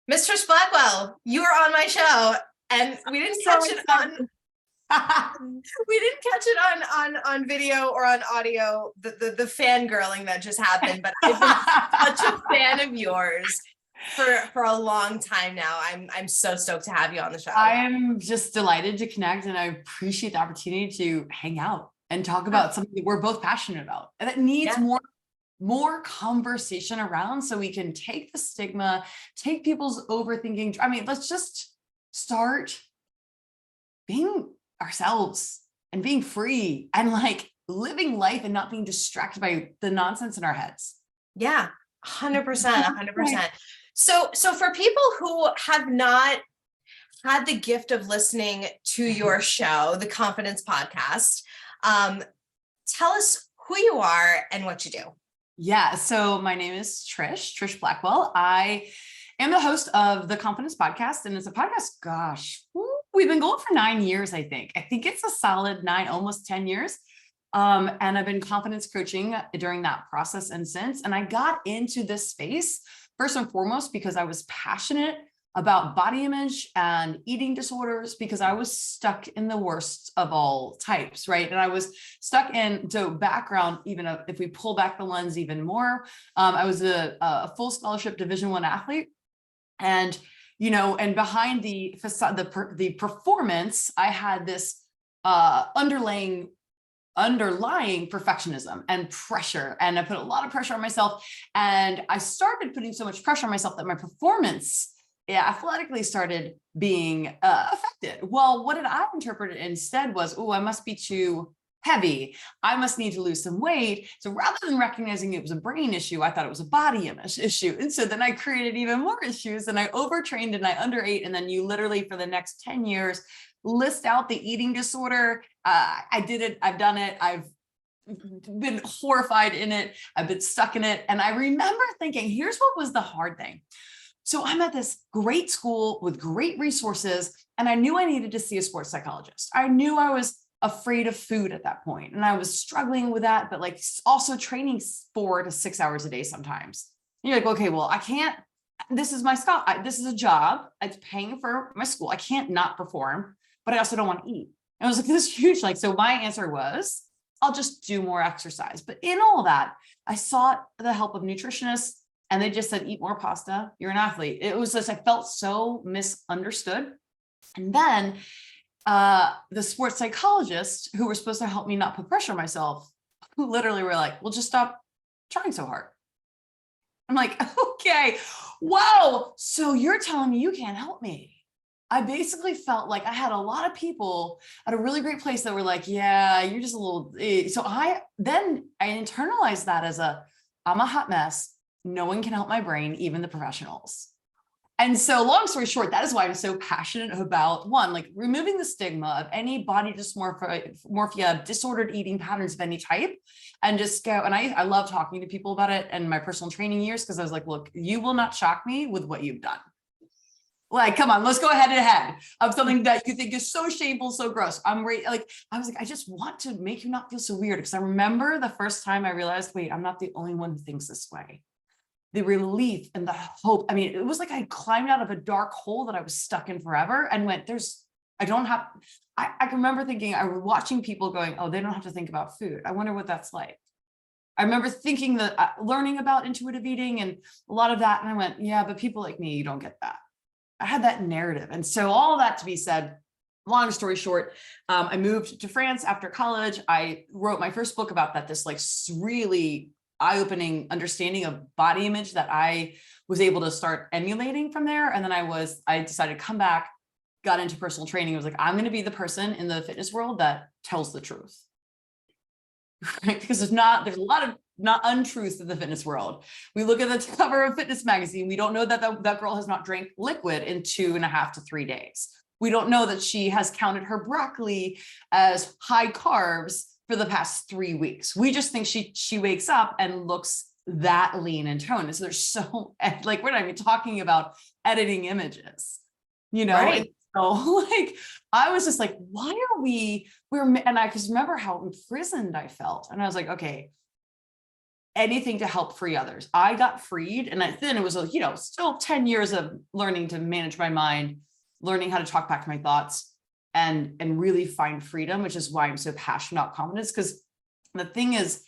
Miss Trish Blackwell, you were on my show, and we didn't catch it on we didn't catch it on video or on audio, the fangirling that just happened, but I've been such a fan of yours for a long time now. I'm so stoked to have you on the show. I am just delighted to connect, and I appreciate the opportunity to hang out and talk about something that we're both passionate about and that needs more conversation around, so we can take the stigma, take people's overthinking. I mean, let's just start being ourselves and being free and like living life and not being distracted by the nonsense in our heads. Yeah, 100%, 100%. So for people who have not had the gift of listening to your show, the Confidence Podcast, tell us who you are and what you do. Yeah. So my name is Trish Blackwell. I am the host of the Confidence Podcast, and it's a podcast, gosh, we've been going for 9 years, I think. I think it's a solid 9, almost 10 years. And I've been confidence coaching during that process and since. And I got into this space first and foremost because I was passionate about body image and eating disorders, because I was stuck in the worst of all types, right? And I was stuck in, so background, even if we pull back the lens even more, I was a full scholarship Division I athlete. And, you know, and behind the facade, the performance, I had this underlying perfectionism and pressure. And I put a lot of pressure on myself. And I started putting so much pressure on myself that my performance athletically started being affected. Well, what did I interpret it instead was, oh, I must be too heavy. I must need to lose some weight. So rather than recognizing it was a brain issue, I thought it was a body image issue. And so then I created even more issues, and I overtrained and I underate. And then you literally, for the next 10 years, list out the eating disorder. I did it. I've done it. I've been horrified in it. I've been stuck in it. And I remember thinking, here's what was the hard thing. So I'm at this great school with great resources, and I knew I needed to see a sports psychologist. I knew I was afraid of food at that point, and I was struggling with that, but like also training 4 to 6 hours a day sometimes. And you're like, okay, well, I can't, this is my school. This is a job. It's paying for my school. I can't not perform, but I also don't want to eat. And I was like, this is huge. Like, so my answer was, I'll just do more exercise. But in all that, I sought the help of nutritionists, and they just said, eat more pasta, you're an athlete. It was just, I felt so misunderstood. And then the sports psychologists who were supposed to help me not put pressure on myself, who literally were like, well, just stop trying so hard. I'm like, okay, wow. So you're telling me you can't help me. I basically felt like I had a lot of people at a really great place that were like, yeah, you're just a little, so I internalized that as I'm a hot mess. No one can help my brain, even the professionals. And so long story short, that is why I'm so passionate about, one, like removing the stigma of any body dysmorphia, disordered eating patterns of any type, and just go. And I love talking to people about it in my personal training years, because I was like, look, you will not shock me with what you've done. Like, come on, let's go head to head of something that you think is so shameful, so gross. I was like, I just want to make you not feel so weird. Because I remember the first time I realized, wait, I'm not the only one who thinks this way. The relief and the hope. I mean, it was like I climbed out of a dark hole that I was stuck in forever and went, I can remember thinking, I was watching people going, oh, they don't have to think about food. I wonder what that's like. I remember thinking that learning about intuitive eating and a lot of that. And I went, yeah, but people like me, you don't get that. I had that narrative. And so all that to be said, long story short, I moved to France after college. I wrote my first book about that, this like really eye-opening understanding of body image that I was able to start emulating from there. And then I decided to come back, got into personal training. I was like, I'm going to be the person in the fitness world that tells the truth. Right? Because there's a lot of not untruths in the fitness world. We look at the cover of Fitness magazine. We don't know that that girl has not drank liquid in 2.5 to 3 days. We don't know that she has counted her broccoli as high carbs for the past 3 weeks. We just think she wakes up and looks that lean and toned. And so there's so, like, we're not even talking about editing images, you know? Right. And so like, I was just like, why are and I just remember how imprisoned I felt. And I was like, okay, anything to help free others. I got freed, and then it was, still 10 years of learning to manage my mind, learning how to talk back to my thoughts, and really find freedom, which is why I'm so passionate about confidence. Because the thing is,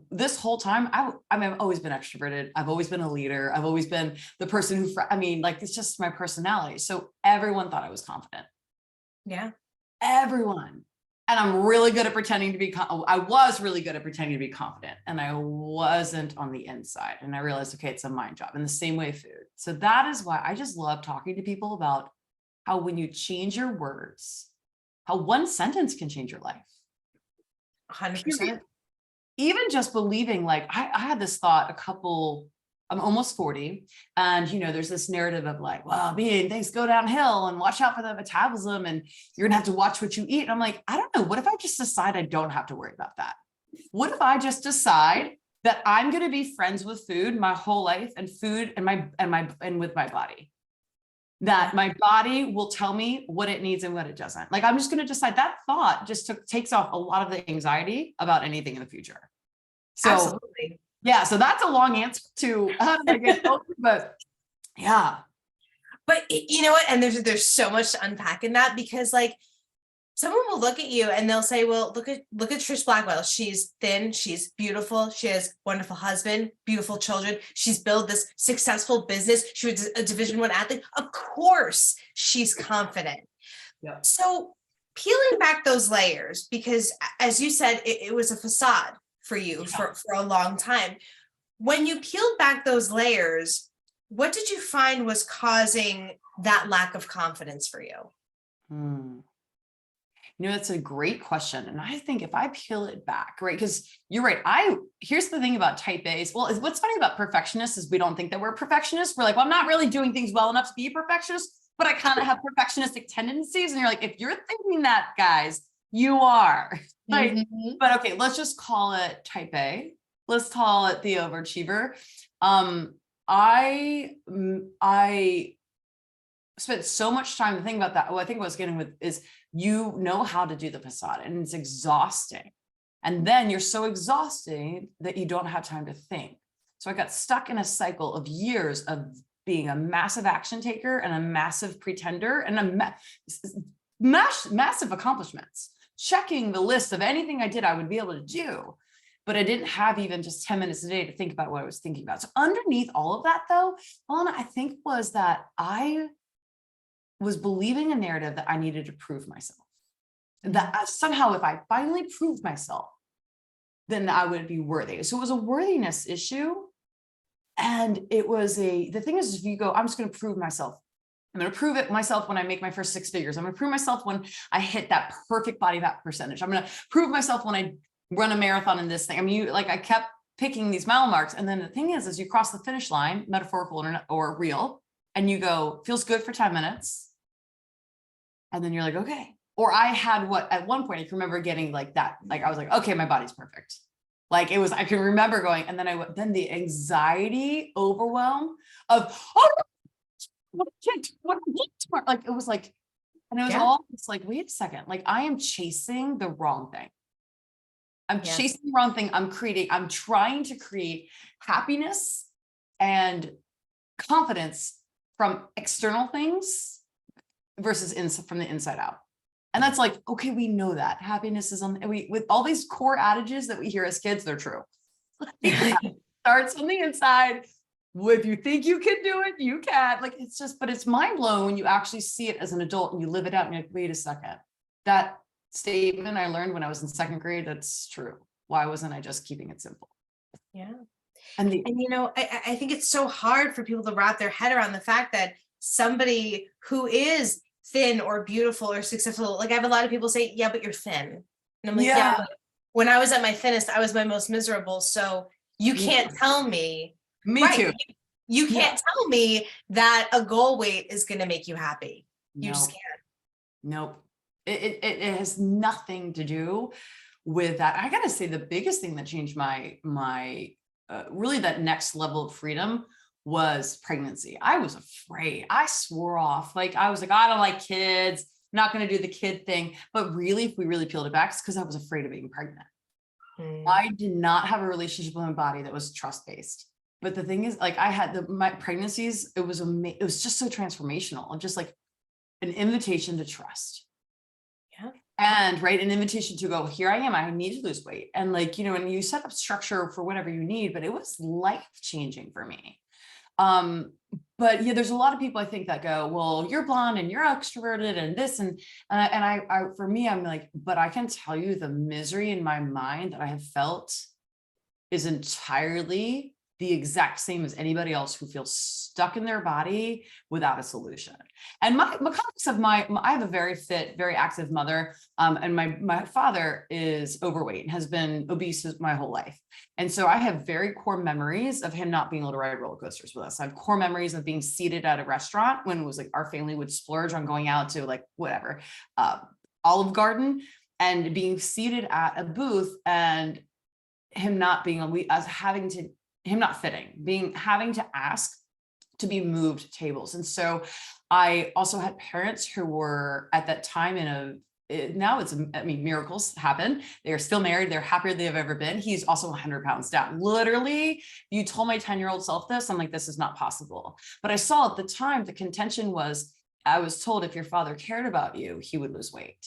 this whole time, I've always been extroverted. I've always been a leader. I've always been the person who, it's just my personality. So everyone thought I was confident. Yeah. Everyone. And I'm really good at pretending to be, I was really good at pretending to be confident, and I wasn't on the inside. And I realized, okay, it's a mind job. In the same way, food. So that is why I just love talking to people about how when you change your words, how one sentence can change your life. 100%. Even just believing, like, I had this thought I'm almost 40. And, there's this narrative of like, well, things go downhill and watch out for the metabolism and you're gonna have to watch what you eat. And I'm like, I don't know. What if I just decide I don't have to worry about that? What if I just decide that I'm going to be friends with food my whole life, and food and with my body, that my body will tell me what it needs and what it doesn't. Like, I'm just going to decide. That thought just takes off a lot of the anxiety about anything in the future. So absolutely. Yeah, so that's a long answer to how did I get older, but yeah. But you know what? And there's so much to unpack in that, because like someone will look at you and they'll say, well, look at Trish Blackwell. She's thin, she's beautiful, she has a wonderful husband, beautiful children. She's built this successful business. She was a Division I athlete. Of course, she's confident. Yeah. So peeling back those layers, because as you said, it was a facade for you for a long time. When you peeled back those layers, what did you find was causing that lack of confidence for you? That's a great question. And I think if I peel it back, right, because you're right. Here's the thing about type A's. Well, what's funny about perfectionists is we don't think that we're perfectionists. We're like, well, I'm not really doing things well enough to be a perfectionist, but I kind of have perfectionistic tendencies. And you're like, if you're thinking that, guys, you are. Right. Mm-hmm. But okay, let's just call it type A. Let's call it the overachiever. I spent so much time to think about that. Well, I think what I was getting with is, you know how to do the facade, and it's exhausting. And then you're so exhausted that you don't have time to think. So I got stuck in a cycle of years of being a massive action taker and a massive pretender and massive accomplishments. Checking the list of anything I did, I would be able to do, but I didn't have even just 10 minutes a day to think about what I was thinking about. So underneath all of that, though, Alana, I think was that I was believing a narrative that I needed to prove myself. That somehow, if I finally proved myself, then I would be worthy. So it was a worthiness issue. And it was the thing is, if you go, I'm just going to prove myself. I'm going to prove it myself when I make my first 6 figures. I'm going to prove myself when I hit that perfect body fat percentage. I'm going to prove myself when I run a marathon in this thing. I mean, I kept picking these mile marks. And then the thing is you cross the finish line, metaphorical or real, and you go, feels good for 10 minutes. And then you're like, okay. Or I had at one point, I can remember getting like that. Like, I was like, okay, my body's perfect. Like it was, I can remember going, and then the anxiety overwhelm of, oh, what tomorrow? Like, it was like, and it was all it's like, wait a second, like I am chasing the wrong thing. I'm chasing the wrong thing. I'm trying to create happiness and confidence from external things versus from the inside out. And that's like, okay, we know that happiness is with all these core adages that we hear as kids, they're true. It starts on the inside. If you think you can do it, you can. Like, it's just, but it's mind blowing when you actually see it as an adult and you live it out and you're like, wait a second, that statement I learned when I was in 2nd grade, that's true. Why wasn't I just keeping it simple? Yeah. And you know, I think it's so hard for people to wrap their head around the fact that somebody who is thin or beautiful or successful, like I have a lot of people say, yeah, but you're thin. And I'm like, yeah, but when I was at my thinnest, I was my most miserable. So you can't tell me. Me too. You can't tell me that a goal weight is going to make you happy. You just can't. Nope. It has nothing to do with that. I got to say, the biggest thing that changed my really that next level of freedom was pregnancy. I was afraid. I swore off. Like, I was like, I don't like kids. I'm not going to do the kid thing. But really, if we really peeled it back, it's because I was afraid of being pregnant. I did not have a relationship with my body that was trust-based. But the thing is, like, I had my pregnancies, it was just so transformational, just like an invitation to trust. Yeah. And right, an invitation to go, here I am, I need to lose weight. And like, and you set up structure for whatever you need, but it was life-changing for me. But yeah, there's a lot of people I think that go, well, you're blonde and you're extroverted and this, and I, for me, I'm like, but I can tell you the misery in my mind that I have felt is entirely the exact same as anybody else who feels stuck in their body without a solution. And my context of I have a very fit, very active mother. And my father is overweight and has been obese my whole life. And so I have very core memories of him not being able to ride roller coasters with us. I have core memories of being seated at a restaurant when it was like our family would splurge on going out to like whatever, Olive Garden, and being seated at a booth and him not being him not fitting, having to ask to be moved tables. And so I also had parents who were at that time miracles happen. They are still married. They're happier than they've ever been. He's also 100 pounds down. Literally, you told my 10-year-old self this, I'm like, this is not possible. But I saw at the time, the contention was, I was told if your father cared about you, he would lose weight.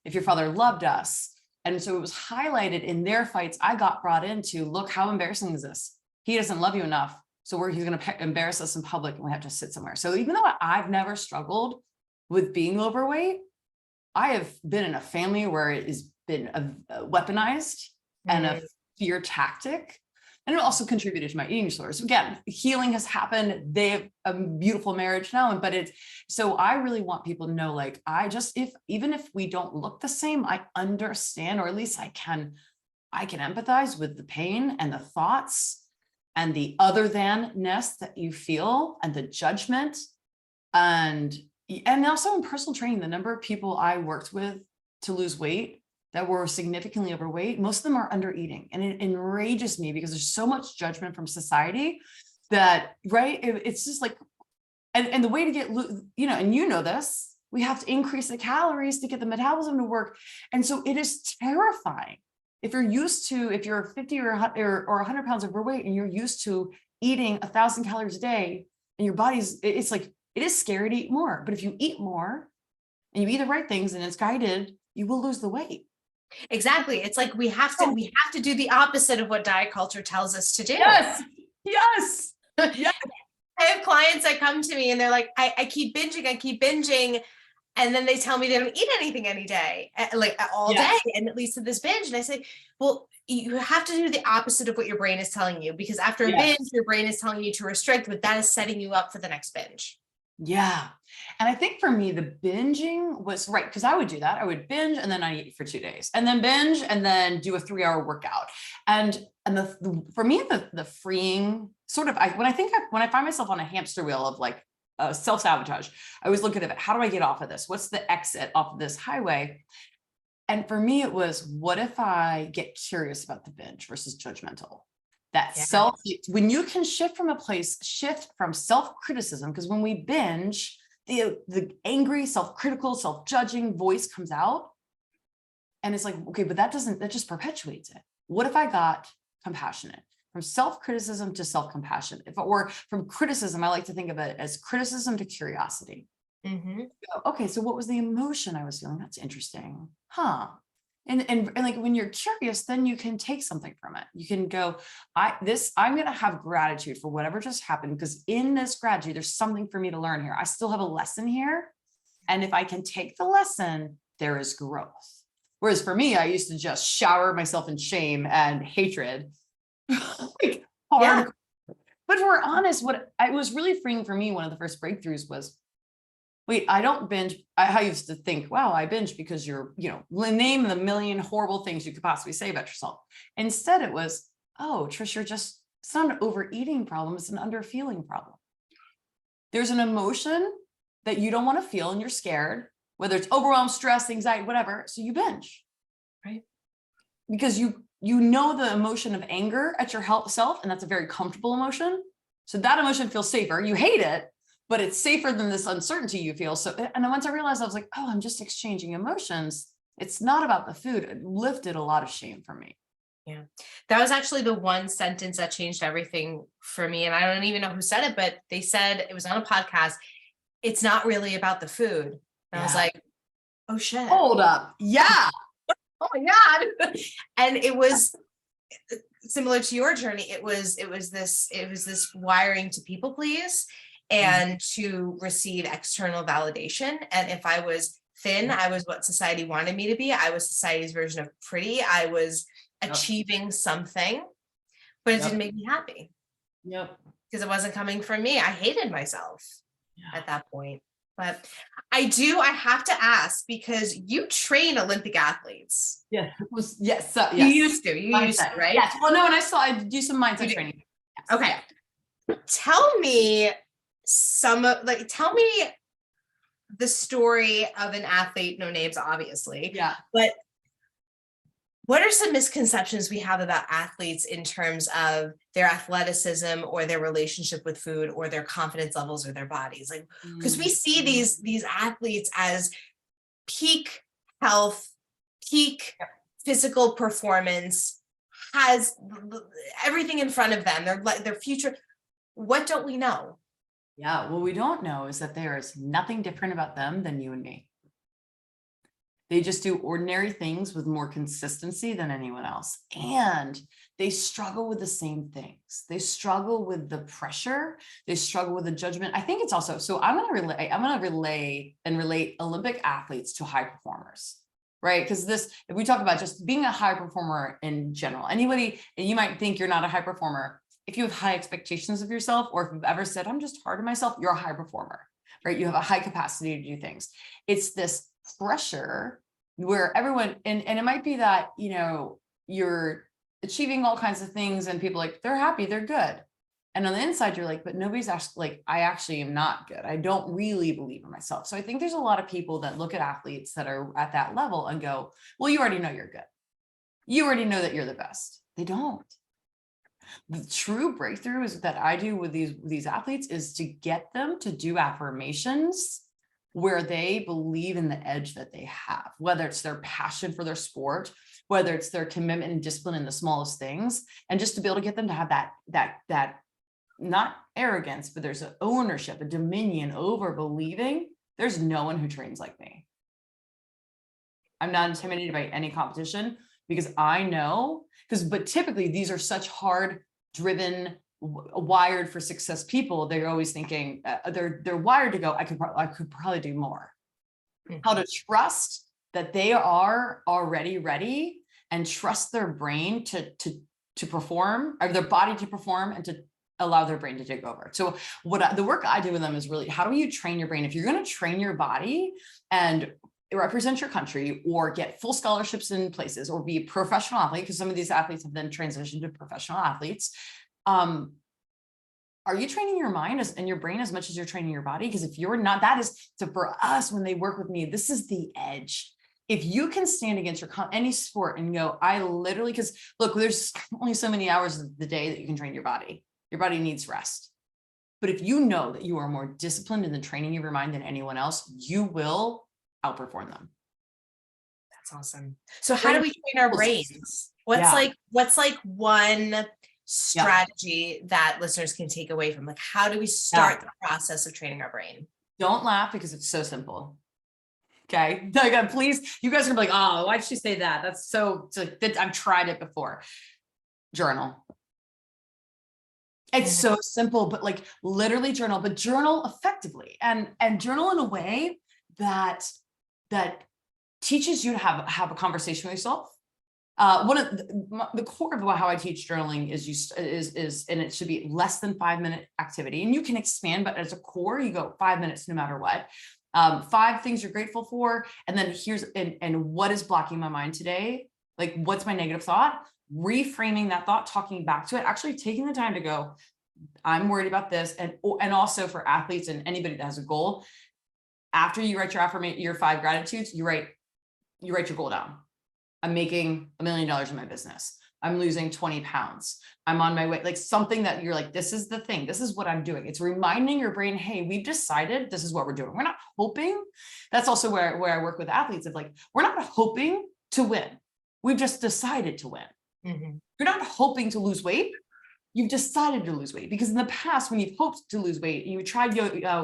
If your father loved us. And so it was highlighted in their fights. I got brought into, look, how embarrassing is this? He doesn't love you enough. So he's going to embarrass us in public and we have to sit somewhere. So even though I've never struggled with being overweight, I have been in a family where it has been weaponized and a fear tactic. And it also contributed to my eating disorders. Again, healing has happened. They have a beautiful marriage now, so I really want people to know, like, even if we don't look the same, I understand, or at least I can empathize with the pain and the thoughts and the other than-ness that you feel and the judgment. And also in personal training, the number of people I worked with to lose weight that were significantly overweight, most of them are under eating. And it enrages me because there's so much judgment from society that, right? It's just like, and the way to get, and this, we have to increase the calories to get the metabolism to work. And so it is terrifying. If you're 50 or 100 pounds overweight and you're used to eating 1,000 calories a day and your it's like, it is scary to eat more, but if you eat more and you eat the right things and it's guided, you will lose the weight. Exactly. It's like we have to do the opposite of what diet culture tells us to do. Yes. Yes. Yes. I have clients that come to me and they're like, I keep binging. And then they tell me they don't eat anything any day, like all day, and it leads to this binge. And I say, well, you have to do the opposite of what your brain is telling you, because after a binge, your brain is telling you to restrict, but that is setting you up for the next binge. Yeah. And I think for me, the binging was right, because I would do that. I would binge and then I eat for 2 days and then binge and then do a 3-hour workout. And for me, the freeing sort of, when I find myself on a hamster wheel of like, self-sabotage, I always look at it, how do I get off of this? What's the exit off of this highway? And for me, it was, what if I get curious about the binge versus judgmental? When you can shift from self-criticism, because when we binge, the angry, self-critical, self-judging voice comes out. And it's like, okay, but that just perpetuates it. What if I got compassionate? From self-criticism to self-compassion. Or from criticism, I like to think of it as criticism to curiosity. Mm-hmm. Okay, so what was the emotion I was feeling? That's interesting. Huh. And like when you're curious, then you can take something from it. You can go, I'm going to have gratitude for whatever just happened, because in this gratitude, there's something for me to learn here. I still have a lesson here. And if I can take the lesson, there is growth. Whereas for me, I used to just shower myself in shame and hatred. Like hard. Yeah. But if we're honest, what I was really freeing for me, one of the first breakthroughs was, wait, I don't binge. I used to think, wow, I binge because name the million horrible things you could possibly say about yourself. Instead, it was, oh, Trish, it's not an overeating problem. It's an underfeeling problem. There's an emotion that you don't want to feel and you're scared, whether it's overwhelm, stress, anxiety, whatever. So you binge, right? Because you know the emotion of anger at your self, and that's a very comfortable emotion. So that emotion feels safer. You hate it, but it's safer than this uncertainty you feel. So, and then once I realized, I was like, oh, I'm just exchanging emotions. It's not about the food. It lifted a lot of shame from me. Yeah. That was actually the one sentence that changed everything for me. And I don't even know who said it, but they said it was on a podcast. It's not really about the food. And I was Yeah. like, oh shit. Hold up. Yeah. Oh my God. And it was similar to your journey. It was this wiring to people please and to receive external validation. And if I was thin, I was what society wanted me to be. I was society's version of pretty. I was Yep. achieving something, but it Yep. didn't make me happy Yep. because it wasn't coming from me. I hated myself Yeah. at that point. But I have to ask because you train Olympic athletes. Yeah. It was, yes. You Yes. used to, right? Yes. Well, no, and I do some mindset training. Yes. Okay. Yeah. Tell me tell me the story of an athlete, no names, obviously. Yeah. But what are some misconceptions we have about athletes in terms of their athleticism or their relationship with food or their confidence levels or their bodies? Like, because we see these athletes as peak health, peak physical performance, has everything in front of them, their future. What don't we know? Yeah. What we don't know is that there is nothing different about them than you and me. They just do ordinary things with more consistency than anyone else. And they struggle with the same things. They struggle with the pressure. They struggle with the judgment. I think it's also, so I'm going to relate Olympic athletes to high performers, right? Because if we talk about just being a high performer in general, anybody, and you might think you're not a high performer. If you have high expectations of yourself, or if you've ever said, I'm just hard on myself, you're a high performer, right? You have a high capacity to do things. It's this pressure where everyone, and it might be that, you're achieving all kinds of things and people like, they're happy, they're good. And on the inside, you're like, but nobody's actually like, I actually am not good. I don't really believe in myself. So I think there's a lot of people that look at athletes that are at that level and go, well, you already know you're good. You already know that you're the best. They don't. The true breakthrough is that I do with these athletes is to get them to do affirmations where they believe in the edge that they have, whether it's their passion for their sport, whether it's their commitment and discipline in the smallest things, and just to be able to get them to have that not arrogance, but there's an ownership, a dominion over believing there's no one who trains like me. I'm not intimidated by any competition because I know, but typically these are such hard driven, wired for success people. They're always thinking they're wired to go, I could probably do more. How to trust that they are already ready and trust their brain to perform, or their body to perform, and to allow their brain to take over. So the work I do with them is really, how do you train your brain? If you're going to train your body and represent your country or get full scholarships in places or be a professional athlete, because some of these athletes have then transitioned to professional athletes. Are you training your mind and your brain as much as you're training your body? Because if you're not, that is, so for us, when they work with me, this is the edge. If you can stand against any sport and go, I literally, because look, there's only so many hours of the day that you can train your body. Your body needs rest. But if you know that you are more disciplined in the training of your mind than anyone else, you will outperform them. That's awesome. So how do we train our brains? What's like one strategy that listeners can take away from? Like, how do we start the process of training our brain? Don't laugh because it's so simple. Okay. Please, you guys are gonna be like, oh, why'd she say that? That's so, I've tried it before. Journal. It's so simple, but like literally journal, but journal effectively and journal in a way that teaches you to have a conversation with yourself. One of the core of how I teach journaling is, and it should be less than 5-minute activity, and you can expand, but as a core, you go 5 minutes no matter what. 5 things you're grateful for, and then here's and what is blocking my mind today? Like, what's my negative thought? Reframing that thought, talking back to it, actually taking the time to go, I'm worried about this, and also for athletes and anybody that has a goal. After you write your 5 gratitudes, you write your goal down. I'm making $1 million in my business. I'm losing 20 pounds. I'm on my way, like something that you're like, this is the thing. This is what I'm doing. It's reminding your brain, hey, we've decided this is what we're doing. We're not hoping. That's also where I work with athletes of like, we're not hoping to win. We've just decided to win. Mhm. You're not hoping to lose weight. You've decided to lose weight, because in the past, when you've hoped to lose weight, you tried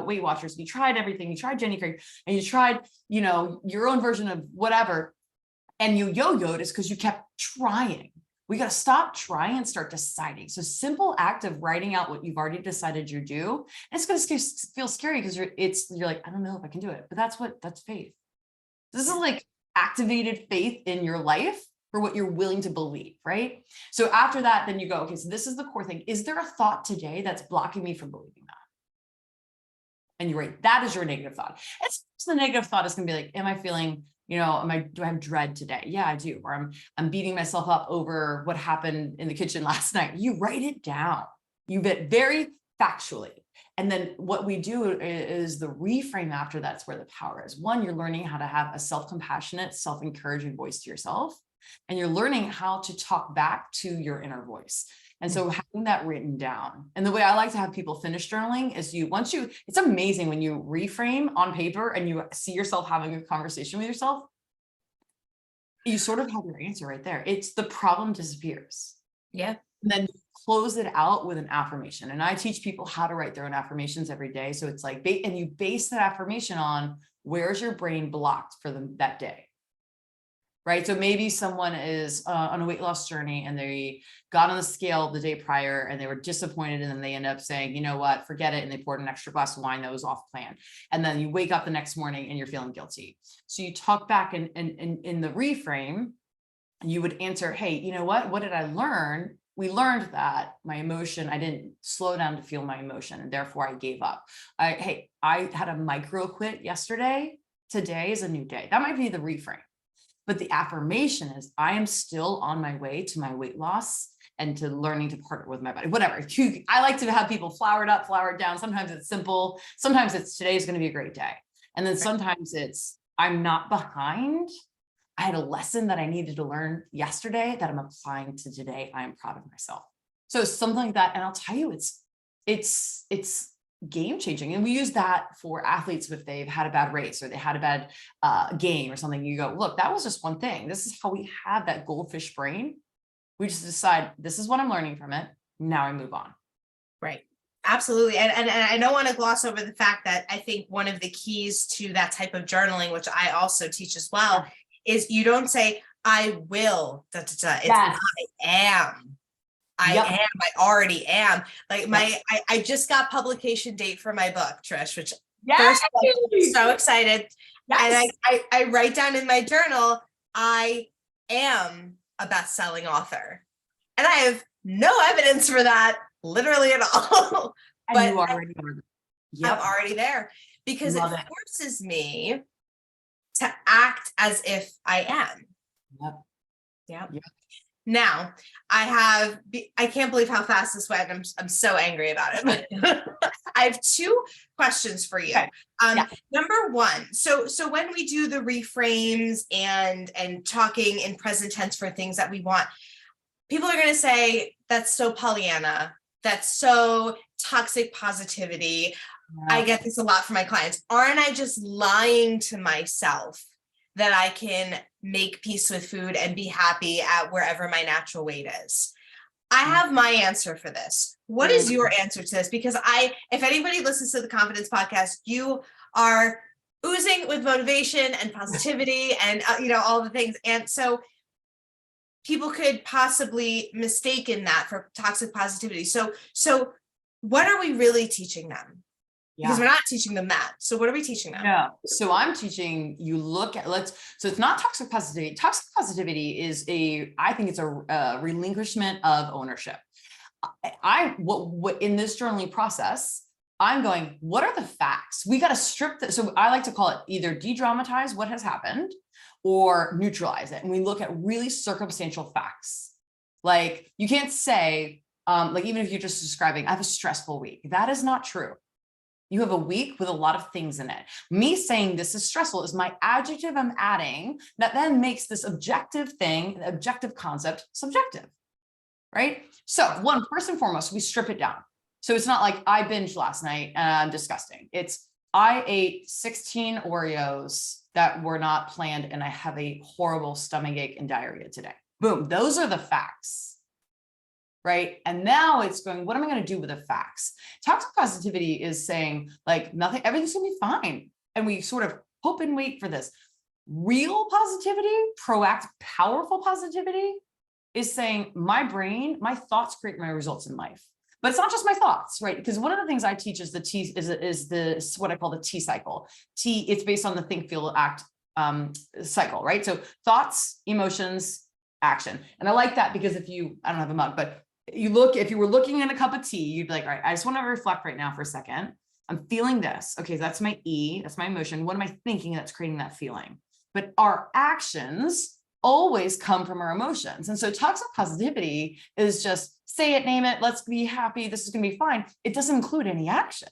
Weight Watchers, you tried everything, you tried Jenny Craig, and you tried, your own version of whatever, and you yo-yoed, is because you kept trying. We got to stop trying and start deciding. So simple act of writing out what you've already decided you do. And it's going to feel scary because you're like, I don't know if I can do it, but that's faith. This is like activated faith in your life for what you're willing to believe, right? So after that, then you go, okay, so this is the core thing. Is there a thought today that's blocking me from believing that? And you're right, that is your negative thought. And so the negative thought is going to be like, am I feeling, do I have dread today? Yeah, I do. Or I'm beating myself up over what happened in the kitchen last night. You write it down. You get very factually. And then what we do is the reframe after that's where the power is. One, you're learning how to have a self-compassionate, self-encouraging voice to yourself. And you're learning how to talk back to your inner voice. And so having that written down, and the way I like to have people finish journaling is it's amazing when you reframe on paper and you see yourself having a conversation with yourself, you sort of have your answer right there. It's the problem disappears. Yeah. And then you close it out with an affirmation. And I teach people how to write their own affirmations every day. So it's like, and you base that affirmation on where's your brain blocked for that day. Right. So maybe someone is on a weight loss journey and they got on the scale the day prior and they were disappointed. And then they end up saying, you know what, forget it. And they poured an extra glass of wine that was off plan. And then you wake up the next morning and you're feeling guilty. So you talk back and in the reframe, you would answer, hey, you know what did I learn? We learned that my emotion, I didn't slow down to feel my emotion and therefore I gave up. I had a micro quit yesterday. Today is a new day. That might be the reframe. But the affirmation is, I am still on my way to my weight loss and to learning to partner with my body, whatever. I like to have people flower it up, flower it down. Sometimes it's simple. Sometimes it's today's going to be a great day. And then sometimes it's, I'm not behind. I had a lesson that I needed to learn yesterday that I'm applying to today. I am proud of myself. So something like that. And I'll tell you, it's game changing. And we use that for athletes if they've had a bad race or they had a bad game or something. You go, look, that was just one thing. This is how we have that goldfish brain. We just decide, this is what I'm learning from it. Now I move on. Right. Absolutely. And I don't want to gloss over the fact that I think one of the keys to that type of journaling, which I also teach as well, is you don't say, I will, It's I am. I already am. Like I just got publication date for my book, Trish, which first I'm so excited. Yes. And I write down in my journal, I am a best-selling author. And I have no evidence for that literally at all. But you already are. I'm already there because it forces me to act as if I am. Yep. Now I can't believe how fast this went. I'm so angry about it. I have two questions for you. Okay. Number one, so when we do the reframes and talking in present tense for things that we want, people are going to say, that's so Pollyanna. That's so toxic positivity. I get this a lot from my clients. Aren't I just lying to myself that I can make peace with food and be happy at wherever my natural weight is? I have my answer for this. What is your answer to this? Because if anybody listens to the Confidence Podcast, you are oozing with motivation and positivity and, all the things. And so people could possibly mistaken that for toxic positivity. So what are we really teaching them? Because we're not teaching them that. So what are we teaching them? Yeah. So I'm teaching you so it's not toxic positivity. Toxic positivity is I think it's a relinquishment of ownership. What in this journaling process, I'm going, what are the facts? We got to strip that. So I like to call it either de-dramatize what has happened or neutralize it. And we look at really circumstantial facts. Like you can't say, even if you're just describing, I have a stressful week. That is not true. You have a week with a lot of things in it. Me saying this is stressful is my adjective I'm adding that then makes this objective thing, objective concept, subjective, right? So one, first and foremost, we strip it down. So it's not like I binged last night and I'm disgusting. It's I ate 16 Oreos that were not planned and I have a horrible stomachache and diarrhea today. Boom. Those are the facts. Right. And now it's going, what am I going to do with the facts? Toxic positivity is saying like nothing, everything's going to be fine. And we sort of hope and wait for this. Real positivity, proactive, powerful positivity is saying my brain, my thoughts create my results in life. But it's not just my thoughts, right? Because one of the things I teach is the what I call the T cycle. It's based on the think, feel, act cycle, right? So thoughts, emotions, action. And I like that because I don't have a mug, but if you were looking in a cup of tea, you'd be like, all right, I just want to reflect right now for a second. I'm feeling this. Okay, that's my E, that's my emotion. What am I thinking that's creating that feeling? But our actions always come from our emotions. And so toxic positivity is just say it, name it, let's be happy, this is going to be fine. It doesn't include any action.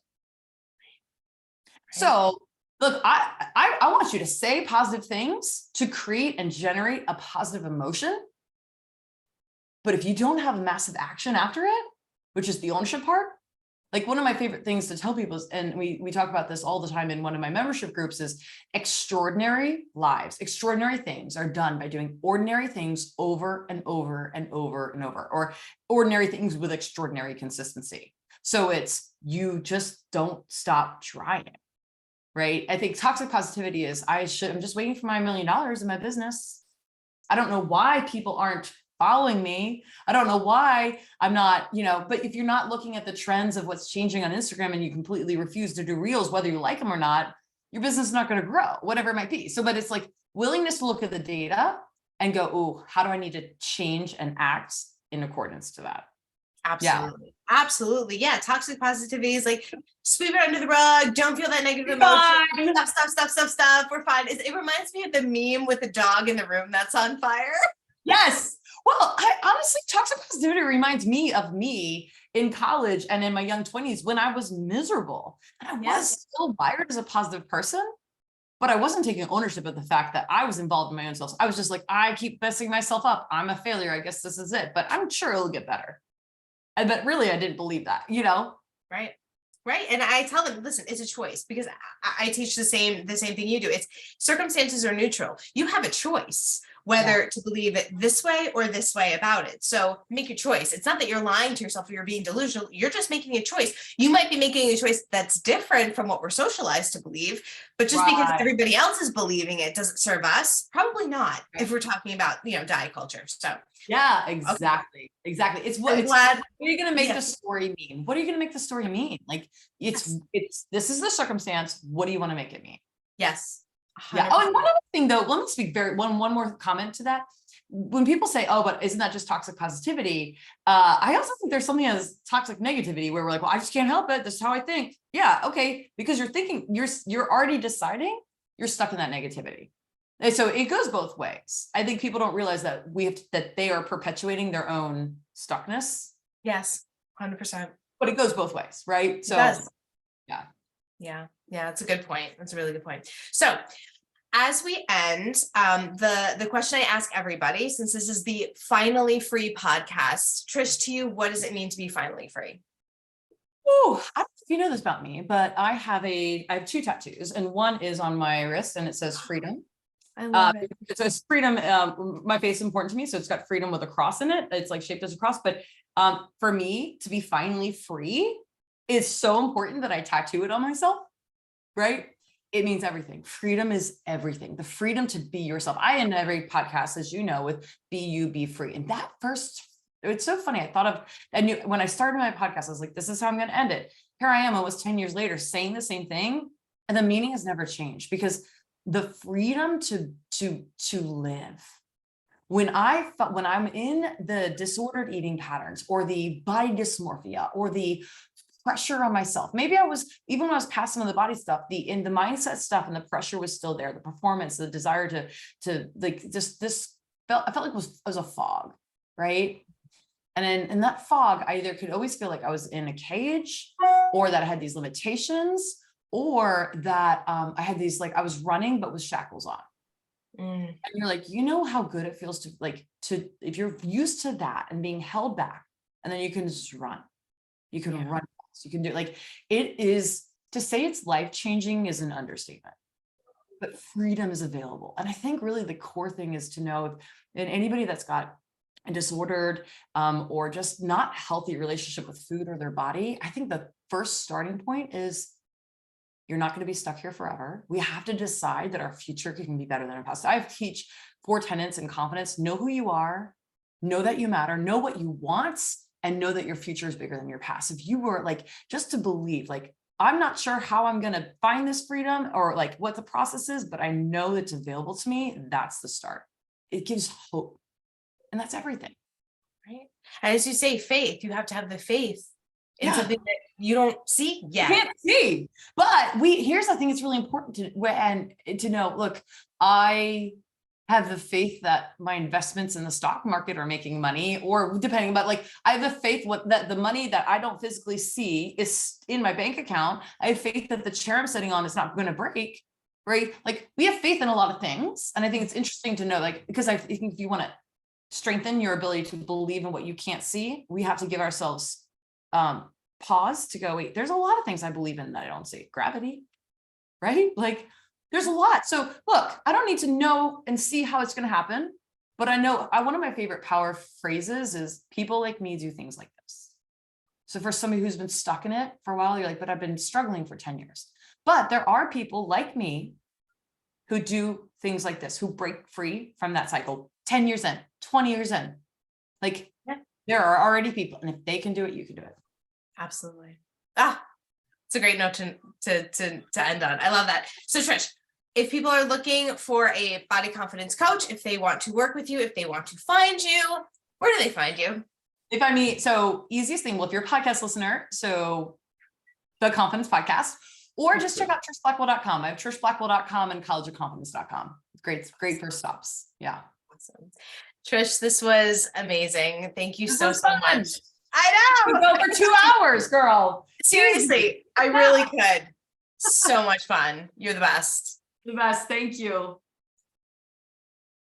Right. So look, I want you to say positive things to create and generate a positive emotion. But if you don't have a massive action after it, which is the ownership part, like one of my favorite things to tell people is, and we talk about this all the time in one of my membership groups, is extraordinary lives, extraordinary things are done by doing ordinary things over and over and over and over, or ordinary things with extraordinary consistency. So it's, you just don't stop trying, right? I think toxic positivity is, I'm just waiting for my $1 million in my business. I don't know why people aren't following me. I don't know why I'm not, but if you're not looking at the trends of what's changing on Instagram and you completely refuse to do reels, whether you like them or not, your business is not going to grow, whatever it might be. So, but it's like willingness to look at the data and go, oh, how do I need to change and act in accordance to that? Absolutely. Yeah. Absolutely. Yeah. Toxic positivity is like, sweep it under the rug. Don't feel that negative emotion. Stuff. We're fine. It reminds me of the meme with the dog in the room that's on fire. Yes. Well, honestly, toxic positivity reminds me of me in college and in my young 20s when I was miserable. And I was still wired as a positive person, but I wasn't taking ownership of the fact that I was involved in my own self. I was just like, I keep messing myself up. I'm a failure. I guess this is it, but I'm sure it'll get better. But really, I didn't believe that, Right. Right. And I tell them, listen, it's a choice, because I teach the same thing you do. It's circumstances are neutral. You have a choice whether to believe it this way or this way about it. So make your choice. It's not that you're lying to yourself or you're being delusional. You're just making a choice. You might be making a choice that's different from what we're socialized to believe, but just because everybody else is believing it doesn't serve us. Probably not, if we're talking about, diet culture. So yeah, exactly. Okay. Exactly. What are you going to make the story mean? What are you going to make the story mean? Like this is the circumstance. What do you want to make it mean? Yes. 100%. Yeah. Oh, and one other thing though, let me speak one more comment to that. When people say, oh, but isn't that just toxic positivity? I also think there's something as toxic negativity where we're like, well, I just can't help it. This is how I think. Yeah. Okay. Because you're thinking, you're already deciding you're stuck in that negativity. And so it goes both ways. I think people don't realize that that they are perpetuating their own stuckness. Yes. 100%. But it goes both ways, right? So yeah. It's a good point. That's a really good point. So as we end, the question I ask everybody, since this is the Finally Free podcast, Trish, to you, what does it mean to be finally free? Oh, I don't know if you know this about me, but I have 2 tattoos, and one is on my wrist and it says freedom. I love it. It says freedom. My face is important to me. So it's got freedom with a cross in it. It's like shaped as a cross. But for me to be finally free is so important that I tattoo it on myself, right? It means everything. Freedom is everything. The freedom to be yourself. I end every podcast, as you know, with be you, be free. And that it's so funny. I thought of, and when I started my podcast, I was like, this is how I'm going to end it. Here I am almost 10 years later saying the same thing. And the meaning has never changed, because the freedom to live. When I'm in the disordered eating patterns or the body dysmorphia or the pressure on myself, maybe even when I was past some of the body stuff, the mindset stuff and the pressure was still there, the performance, the desire to like I felt like it was a fog, right? And in that fog, I either could always feel like I was in a cage, or that I had these limitations, or that I had these, like I was running, but with shackles on. And you're like, how good it feels to if you're used to that and being held back, and then you can just run. You can run fast. You can do it is, to say it's life-changing is an understatement. but freedom is available. And I think really the core thing is to know, and anybody that's got a disordered or just not healthy relationship with food or their body, I think the first starting point is you're not going to be stuck here forever. We have to decide that our future can be better than our past. So I teach 4 tenets in confidence. Know who you are, know that you matter, know what you want, and know that your future is bigger than your past. If you were like, just to believe, like, I'm not sure how I'm going to find this freedom or like what the process is, but I know it's available to me. That's the start. It gives hope. And that's everything. Right. And as you say, faith, you have to have the faith in Yeah. something that you don't see yet. You can't see. But here's the thing, it's really important to know, look, I have the faith that my investments in the stock market are making money, or depending, but like I have the faith that the money that I don't physically see is in my bank account. I have faith that the chair I'm sitting on is not going to break, right? Like we have faith in a lot of things. And I think it's interesting to know, like, because I think if you want to strengthen your ability to believe in what you can't see, we have to give ourselves pause to go, wait, there's a lot of things I believe in that I don't see. Gravity, right? Like there's a lot. So look, I don't need to know and see how it's going to happen, but I know one of my favorite power phrases is people like me do things like this. So for somebody who's been stuck in it for a while, you're like, but I've been struggling for 10 years. But there are people like me who do things like this, who break free from that cycle 10 years in, 20 years in. Like there are already people, and if they can do it, you can do it. Absolutely. It's a great note to end on. I love that. So Trish, if people are looking for a body confidence coach, if they want to work with you, if they want to find you, where do they find you? So easiest thing, well, if you're a podcast listener, so the Confidence Podcast, or just check out trishblackwell.com. I have trishblackwell.com and collegeofconfidence.com. Great first stops. Yeah. Awesome. Trish, this was amazing. Thank you so much. I know. We go for 2 hours, girl. Seriously, I really could. So much fun. You're the best. The best. Thank you.